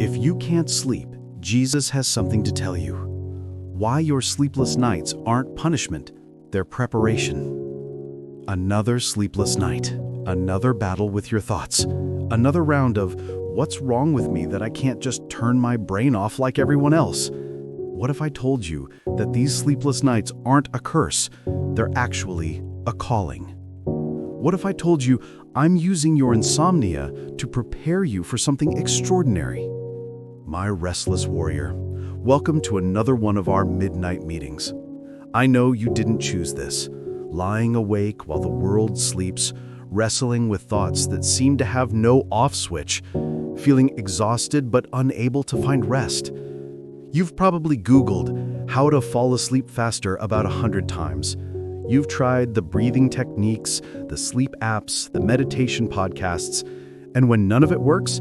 If you can't sleep, Jesus has something to tell you. Why your sleepless nights aren't punishment, they're preparation. Another sleepless night, another battle with your thoughts, another round of what's wrong with me that I can't just turn my brain off like everyone else? What if I told you that these sleepless nights aren't a curse, they're actually a calling? What if I told you I'm using your insomnia to prepare you for something extraordinary? My restless warrior, welcome to another one of our midnight meetings. I know you didn't choose this, lying awake while the world sleeps, wrestling with thoughts that seem to have no off switch, feeling exhausted but unable to find rest. You've probably Googled how to fall asleep faster about 100 times. You've tried the breathing techniques, the sleep apps, the meditation podcasts, and when none of it works,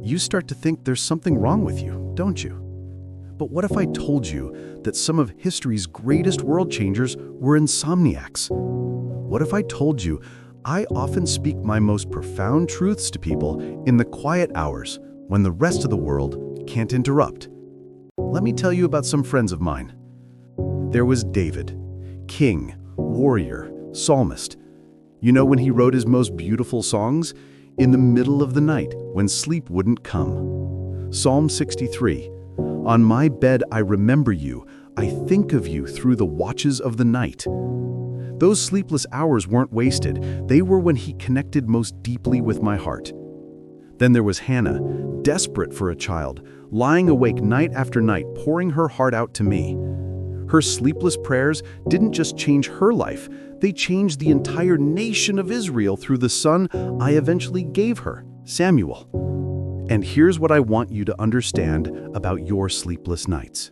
you start to think there's something wrong with you, don't you? But what if I told you that some of history's greatest world changers were insomniacs? What if I told you I often speak my most profound truths to people in the quiet hours when the rest of the world can't interrupt? Let me tell you about some friends of mine. There was David, king, warrior, psalmist. You know when he wrote his most beautiful songs? In the middle of the night, when sleep wouldn't come. Psalm 63, "On my bed I remember you, I think of you through the watches of the night." Those sleepless hours weren't wasted, they were when he connected most deeply with my heart. Then there was Hannah, desperate for a child, lying awake night after night, pouring her heart out to me. Her sleepless prayers didn't just change her life, they changed the entire nation of Israel through the son I eventually gave her, Samuel. And here's what I want you to understand about your sleepless nights.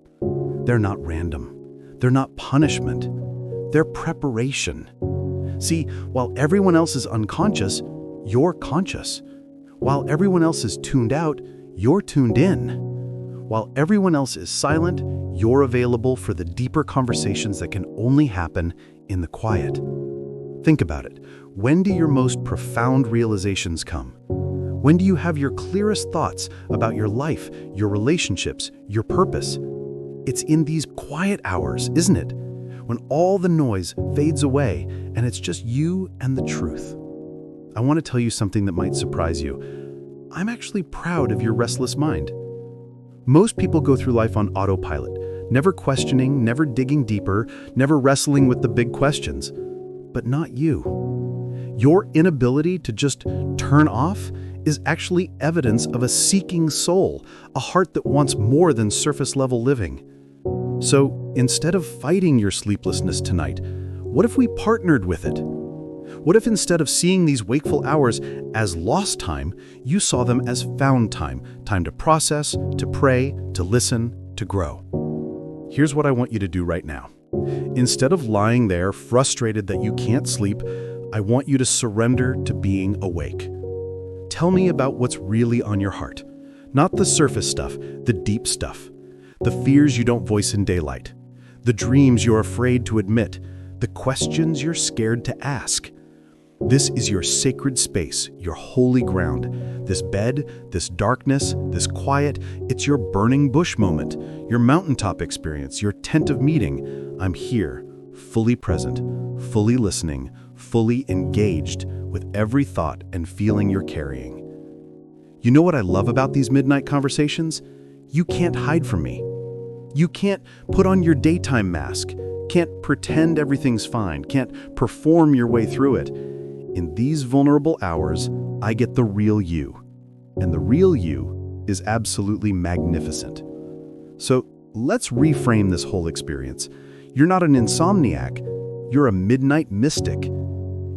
They're not random. They're not punishment. They're preparation. See, while everyone else is unconscious, you're conscious. While everyone else is tuned out, you're tuned in. While everyone else is silent, you're available for the deeper conversations that can only happen in the quiet. Think about it. When do your most profound realizations come? When do you have your clearest thoughts about your life, your relationships, your purpose? It's in these quiet hours, isn't it? When all the noise fades away and it's just you and the truth. I want to tell you something that might surprise you. I'm actually proud of your restless mind. Most people go through life on autopilot, never questioning, never digging deeper, never wrestling with the big questions. But not you. Your inability to just turn off is actually evidence of a seeking soul, a heart that wants more than surface-level living. So, instead of fighting your sleeplessness tonight, what if we partnered with it? What if instead of seeing these wakeful hours as lost time, you saw them as found time, time to process, to pray, to listen, to grow? Here's what I want you to do right now. Instead of lying there frustrated that you can't sleep, I want you to surrender to being awake. Tell me about what's really on your heart. Not the surface stuff, the deep stuff. The fears you don't voice in daylight. The dreams you're afraid to admit. The questions you're scared to ask. This is your sacred space, your holy ground. This bed, this darkness, this quiet, it's your burning bush moment, your mountaintop experience, your tent of meeting. I'm here, fully present, fully listening, fully engaged with every thought and feeling you're carrying. You know what I love about these midnight conversations? You can't hide from me. You can't put on your daytime mask, can't pretend everything's fine, can't perform your way through it. In these vulnerable hours, I get the real you. And the real you is absolutely magnificent. So let's reframe this whole experience. You're not an insomniac, you're a midnight mystic.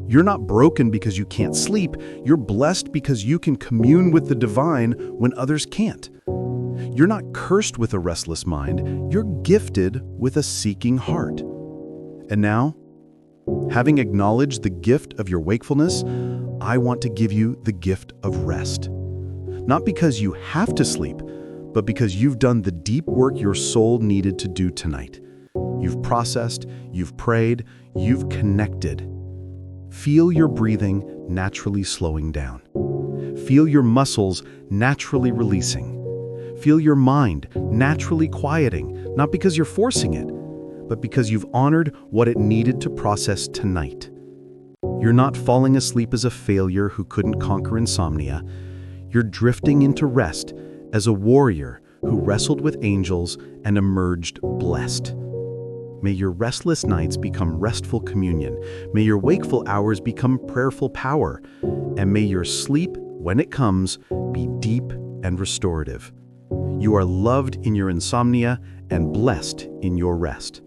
You're not broken because you can't sleep, you're blessed because you can commune with the divine when others can't. You're not cursed with a restless mind, you're gifted with a seeking heart. And now, having acknowledged the gift of your wakefulness, I want to give you the gift of rest. Not because you have to sleep, but because you've done the deep work your soul needed to do tonight. You've processed, you've prayed, you've connected. Feel your breathing naturally slowing down. Feel your muscles naturally releasing. Feel your mind naturally quieting, not because you're forcing it, but because you've honored what it needed to process tonight. You're not falling asleep as a failure who couldn't conquer insomnia. You're drifting into rest as a warrior who wrestled with angels and emerged blessed. May your restless nights become restful communion. May your wakeful hours become prayerful power. And may your sleep, when it comes, be deep and restorative. You are loved in your insomnia and blessed in your rest.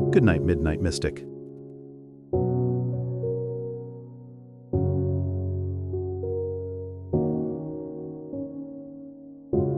Good night, Midnight Mystic.